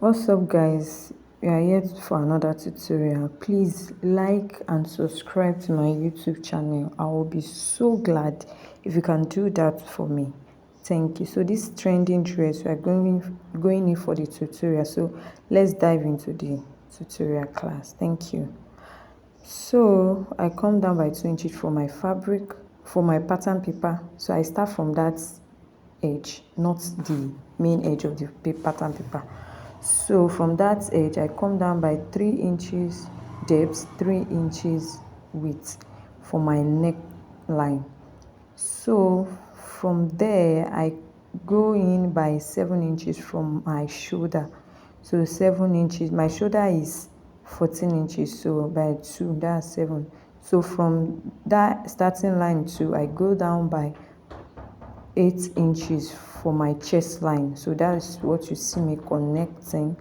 What's up, guys? We are here for another tutorial. Please like and subscribe to my YouTube channel. I will be so glad if you can do that for me. Thank you. So this trending dress, we are going in for the tutorial. So let's dive into the tutorial class. Thank you. So I come down by 2 inches for my fabric, for my pattern paper. So I start from that edge, not the main edge of the pattern paper. So from that edge, I come down by 3 inches depth, 3 inches width for my neckline. So from there, I go in by 7 inches from my shoulder. So 7 inches, my shoulder is 14 inches, so by 2, that's 7. So from that starting line to, I go down by 8 inches for my chest line. So that's what you see me connecting.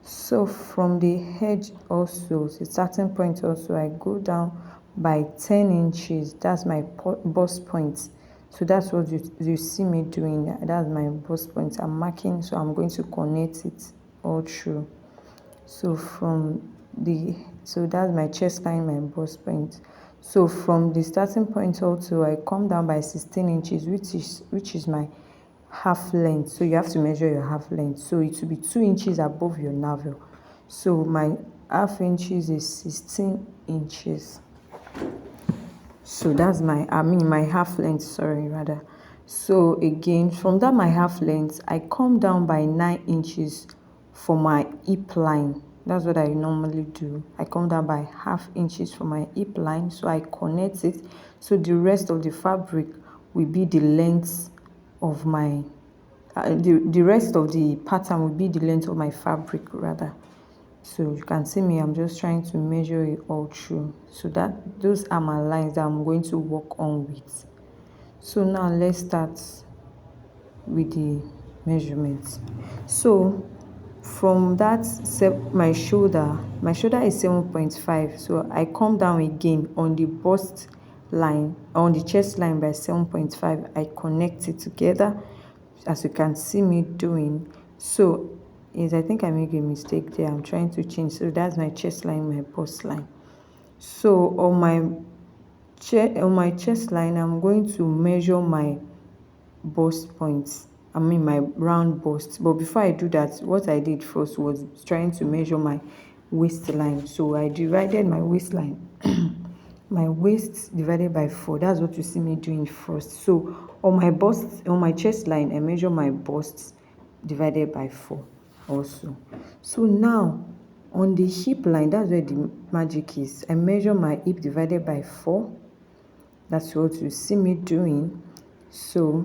So from the edge also, the starting point also, I go down by 10 inches. That's my bust point. So that's what you see me doing. That's my bust point. I'm marking, so I'm going to connect it all through. So that's my chest line, my bust point. So from the starting point also, I come down by 16 inches, which is my half length. So you have to measure your half length. So it will be 2 inches above your navel. So my half inches is 16 inches. So that's my half length, rather. So again, from that my half length, I come down by 9 inches for my hip line. That's what I normally do. I come down by half inches for my hip line, so I connect it. So the rest of the fabric will be the length of my the rest of the pattern will be the length of my fabric, rather. So you can see me, I'm just trying to measure it all through. So that those are my lines that I'm going to work on with. So now let's start with the measurements. So from that, my shoulder is 7.5. So I come down again on the bust line, on the chest line by 7.5. I connect it together, as you can see me doing. So is I think I make a mistake there. I'm trying to change. So that's my chest line, my bust line. So on my chest line, I'm going to measure my bust points. My round bust. But before I do that, what I did first was trying to measure my waistline. So I divided my waistline. My waist divided by 4. That's what you see me doing first. So on my chest line, I measure my bust divided by 4 also. So now on the hip line, that's where the magic is. I measure my hip divided by 4. That's what you see me doing. So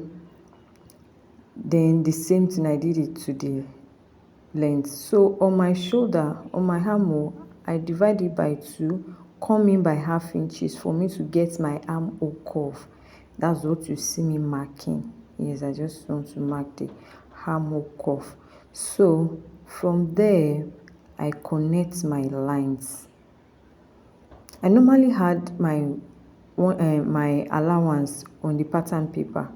then the same thing, I did it to the length. So on my shoulder, on my armhole, I divide it by 2, come in by half inches for me to get my armhole curve. That's what you see me marking. Yes, I just want to mark the armhole curve. So from there, I connect my lines. I normally had my allowance on the pattern paper.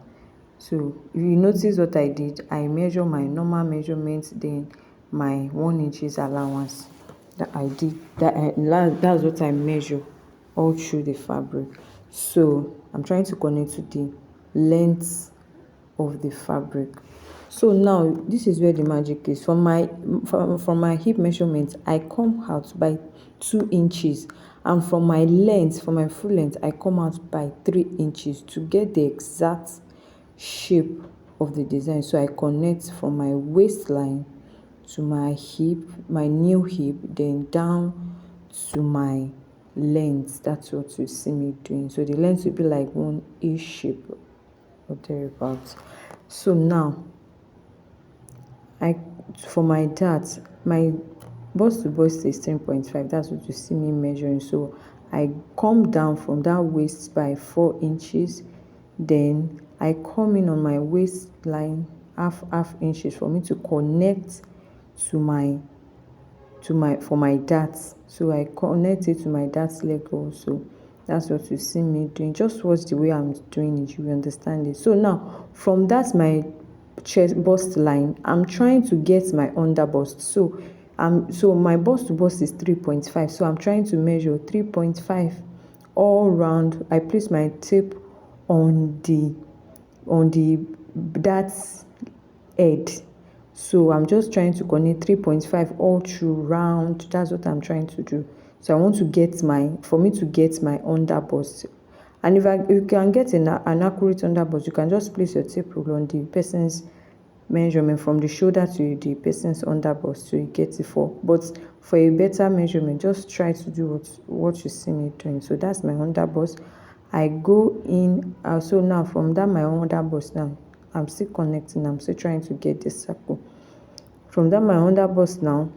So if you notice what I did, I measure my normal measurements, then my 1 inches allowance that I did. That's what I measure all through the fabric. So I'm trying to connect to the length of the fabric. So now this is where the magic is. From my hip measurement, I come out by 2 inches, and from my length, from my full length, I come out by 3 inches to get the exact shape of the design. So I connect from my waistline to my hip, my new hip, then down to my length. That's what you see me doing. So the length will be like one A shape or thereabouts. So now for my dart, my bust to bust is 10.5. That's what you see me measuring. So I come down from that waist by 4 inches, then I come in on my waistline half inches for me to connect for my darts. So I connect it to my darts leg also. That's what you see me doing. Just watch the way I'm doing it, you will understand it. So now from that my chest bust line, I'm trying to get my under bust. So my bust to bust is 3.5, so I'm trying to measure 3.5 all round. I place my tape on the that head, so I'm just trying to connect 3.5 all through round. That's what I'm trying to do. So I want to get for me to get my under bust. And if you can get an accurate under bust, you can just place your tape rule on the person's measurement from the shoulder to the person's under bust, so you get it but for a better measurement, just try to do what you see me doing. So that's my under bust. I go in, so now from that my under bust, now I'm still connecting, I'm still trying to get this circle. From that my under bust, now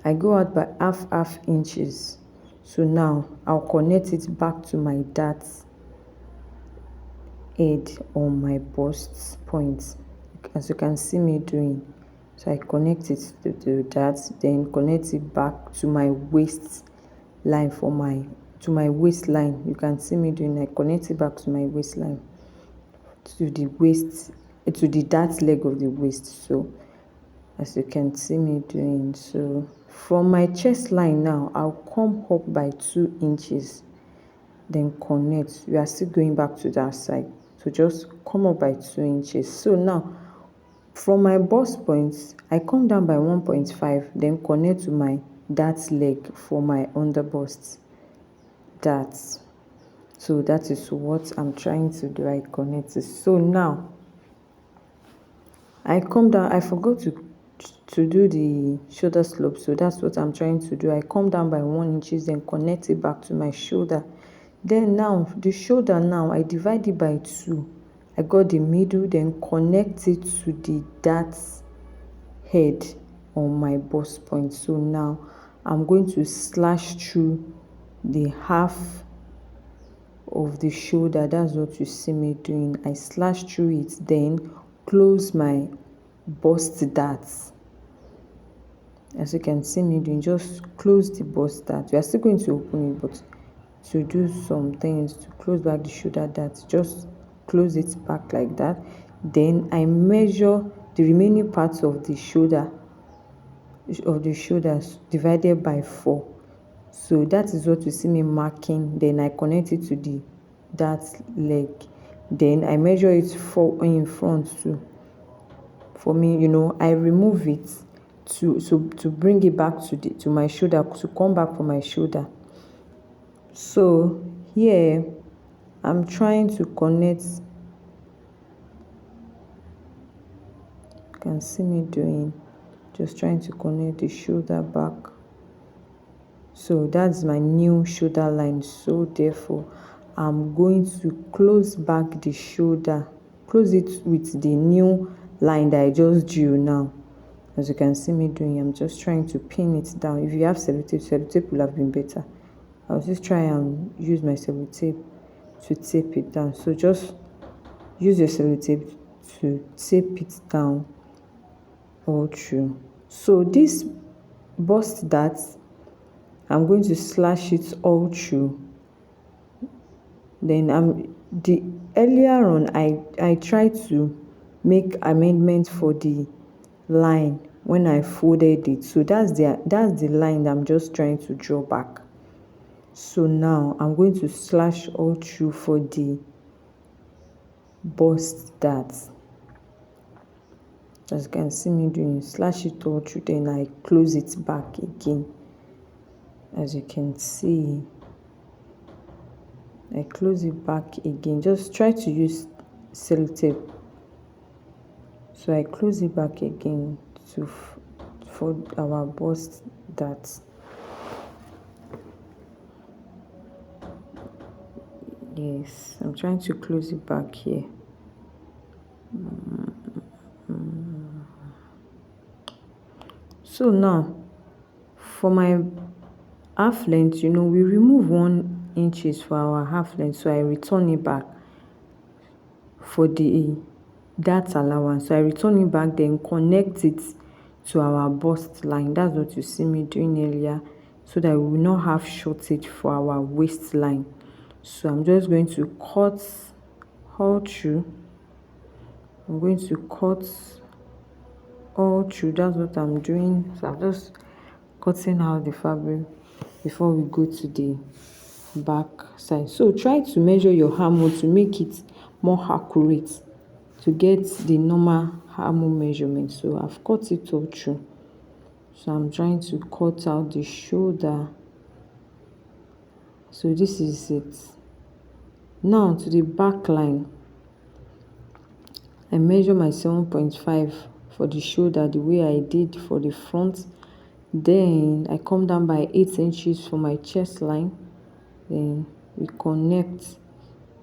I go out by half inches. So now I'll connect it back to my dart head on my bust point, as you can see me doing. So I connect it to that, then connect it back to my waist line to my waistline. You can see me doing. I connect it back to my waistline, to the waist, to the dart leg of the waist. So as you can see me doing. So from my chest line, now I'll come up by 2 inches, then connect. We are still going back to that side, so just come up by 2 inches. So now from my bust point, I come down by 1.5, then connect to my dart leg for my under bust dart. So that is what I'm trying to do. I connect it. So now I come down. I forgot to do the shoulder slope, so that's what I'm trying to do. I come down by 1 inches, then connect it back to my shoulder. Then now the shoulder, now I divide it by 2. I got the middle, then connect it to the dart head on my bust point. So now I'm going to slash through the half of the shoulder. That's what you see me doing. I slash through it, then close my bust darts. As you can see me doing, just close the bust dart. We are still going to open it, but to do some things to close back the shoulder dart, just close it back like that. Then I measure the remaining parts of the shoulders divided by 4. So that is what you see me marking. Then I connect it to the dart leg, then I measure it in front too. For me, I remove it to bring it back to my shoulder, to come back for my shoulder. So here I'm trying to connect. You can see me doing, just trying to connect the shoulder back. So that's my new shoulder line. So therefore I'm going to close back the shoulder, close it with the new line that I just drew now. As you can see me doing, I'm just trying to pin it down. If you have sellotape will have been better. I'll just try and use my sellotape to tape it down. So just use your sellotape to tape it down all through. So this bust dart, I'm going to slash it all through. Then earlier on I tried to make amendments for the line when I folded it. So that's the line that I'm just trying to draw back. So now I'm going to slash all through for the bust dart. As you can see me doing, slash it all through, then I close it back again. As you can see, I close it back again. Just try to use sellotape. So I close it back again for our bust dart. Yes, I'm trying to close it back here. So now for my half length, we remove 1 inches for our half length, so I return it back for the dart allowance. So I return it back, then connect it to our bust line. That's what you see me doing earlier, so that we will not have shortage for our waistline. So I'm just going to cut all through I'm going to cut all through. That's what I'm doing. So I'm just cutting out the fabric before we go to the back side. So try to measure your armhole to make it more accurate, to get the normal armhole measurement. So I've cut it all through. So I'm trying to cut out the shoulder. So this is it. Now to the back line, I measure my 7.5 for the shoulder the way I did for the front. Then I come down by 8 inches for my chest line. Then we connect.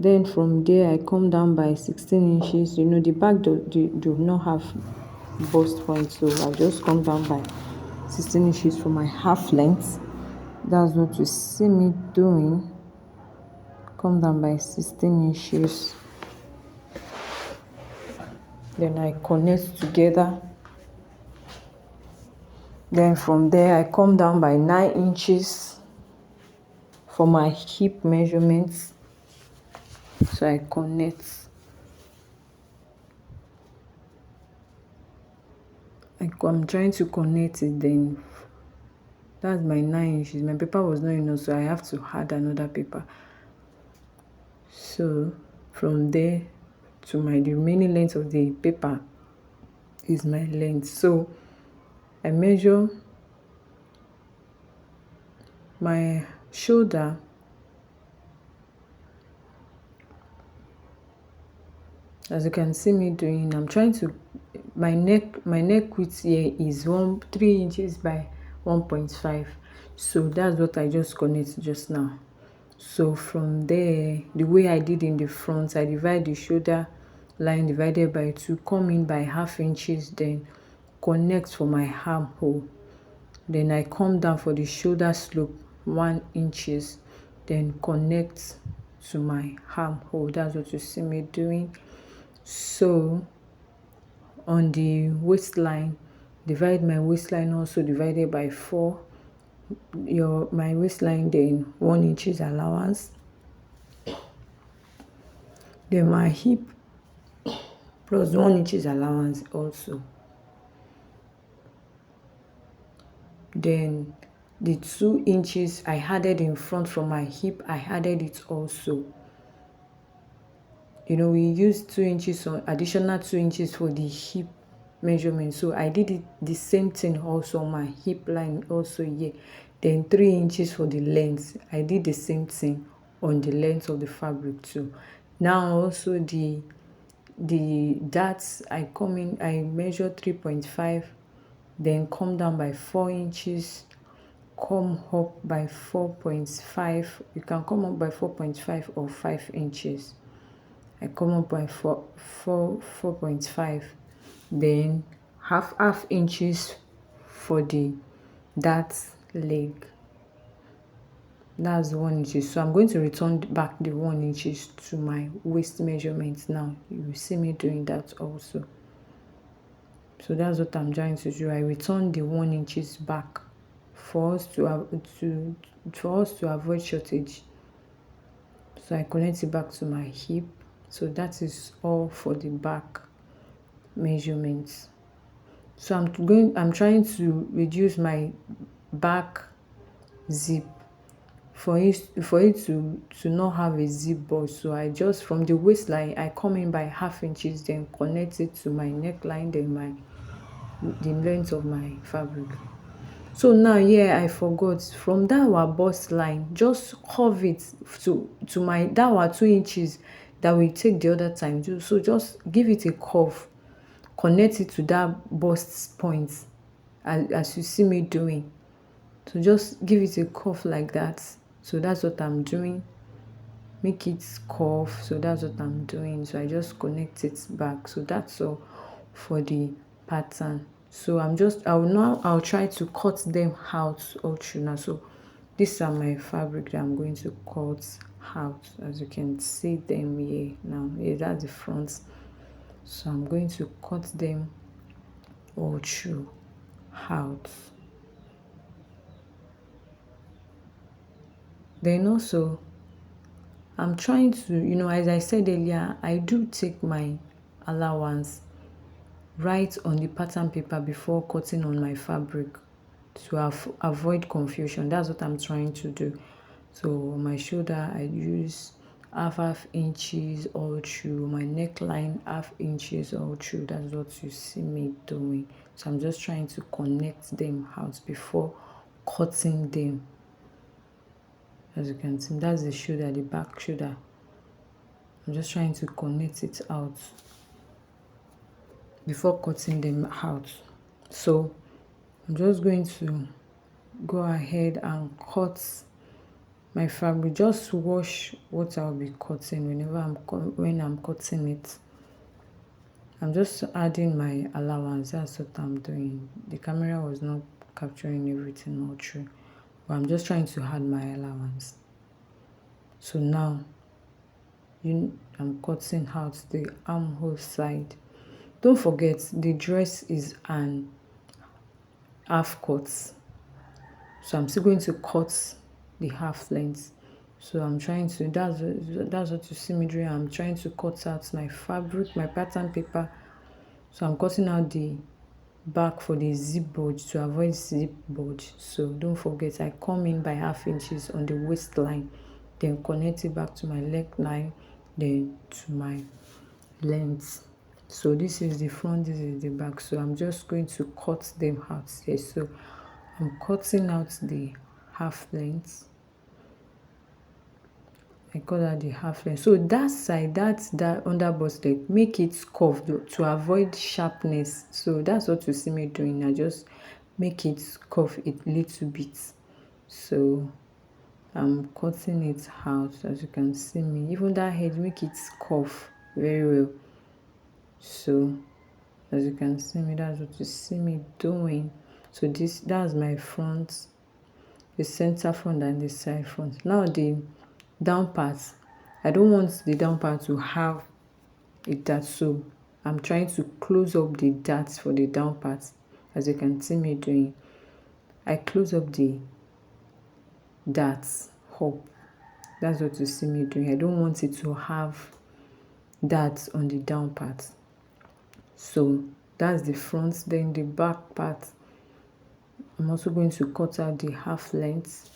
Then from there I come down by 16 inches. You know, the back do not have bust point, so I just come down by 16 inches for my half length. That's what you see me doing. Come down by 16 inches. Then I connect together. Then from there I come down by 9 inches for my hip measurements. So I connect. I'm trying to connect it. Then that's my 9 inches. My paper was not enough, so I have to add another paper. So from there to the remaining length of the paper is my length. So I measure my shoulder, as you can see me doing. I'm trying to, my neck width here is 3 inches by 1.5. So that's what I just connected just now. So from there, the way I did in the front, I divide the shoulder line divided by 2, come in by half inches, then connect for my armhole. Then I come down for the shoulder slope 1 inches, then connect to my armhole. That's what you see me doing. So on the waistline, divide my waistline also divided by 4. My waistline, then 1 inches allowance. Then my hip plus 1 inches allowance also. Then the 2 inches I added in front from my hip, I added it also. You know, we used 2 inches on additional 2 inches for the hip measurement. So I did it the same thing also on my hip line also here. Then 3 inches for the length. I did the same thing on the length of the fabric too. Now also the darts, I measure 3.5, then come down by 4 inches, come up by 4.5. You can come up by 4.5 or 5 inches. I come up by 4.5, then half inches for the dart leg. That's 1 inch. So I'm going to return back the 1 inches to my waist measurement now. You will see me doing that also. So that's what I'm trying to do. I return the 1 inches back for us to avoid shortage. So I connect it back to my hip. So that is all for the back measurements. So I'm trying to reduce my back zip for it to not have a zip bust. So I just, from the waistline, I come in by half inches, then connect it to my neckline, then the length of my fabric. So now here I forgot, from that our bust line, just curve it to that our 2 inches that we take the other time. So just give it a curve, connect it to that bust point as you see me doing. So just give it a curve like that. So that's what I'm doing. Make it curve. So that's what I'm doing. So I just connect it back. So that's all for the pattern. So I'll try to cut them out all through now. So these are my fabric that I'm going to cut out, as you can see them here now. Yeah, that's the front. So I'm going to cut them all through out. Then also I'm trying to, as I said earlier, I do take my allowance right on the pattern paper before cutting on my fabric to avoid confusion. That's what I'm trying to do. So on my shoulder I use half inches all through, my neckline half inches all through. That's what you see me doing. So I'm just trying to connect them out before cutting them. As you can see, that's the shoulder, the back shoulder. I'm just trying to connect it out before cutting them out. So I'm just going to go ahead and cut my fabric. Just wash what I'll be cutting when I'm cutting it. I'm just adding my allowance. That's what I'm doing. The camera was not capturing everything all through, but I'm just trying to add my allowance. So now I'm cutting out the armhole side. Don't forget the dress is an half cut, so I'm still going to cut the half length. So I'm trying to, that's what you see me doing. I'm trying to cut out my fabric, my pattern paper. So I'm cutting out the back for the zip bulge to avoid zip bulge. So don't forget, I come in by half inches on the waistline, then connect it back to my neckline, then to my length. So this is the front, this is the back. So I'm just going to cut them out here. So I'm cutting out the half length. I cut out the half length. So that side, that under bust leg, make it curved to avoid sharpness. So that's what you see me doing. I just make it curve a little bit. So I'm cutting it out, as you can see me. Even that head, make it curve very well. So as you can see me, that's what you see me doing. So that's my front, the center front and the side front. Now the down part, I don't want the down part to have a dart, so I'm trying to close up the darts for the down part. As you can see me doing, I close up the darts up. That's what you see me doing. I don't want it to have darts on the down part. So that's the front. Then the back part, I'm also going to cut out the half length,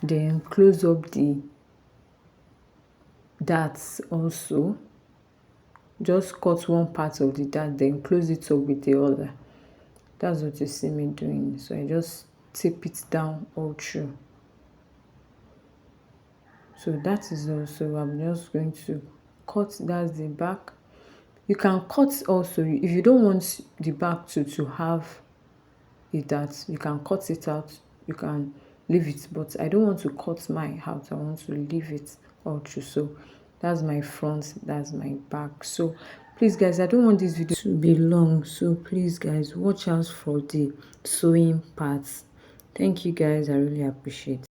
then close up the darts also. Just cut one part of the dart, then close it up with the other. That's what you see me doing. So I just tape it down all through. So that is also, I'm just going to cut. That's the back. You can cut also, if you don't want the back to have a dart, you can cut it out, you can leave it, but I don't want to cut mine out. I want to leave it all through. So that's my front, that's my back. So please guys, I don't want this video to be long, so please guys, watch out for the sewing parts. Thank you guys, I really appreciate it.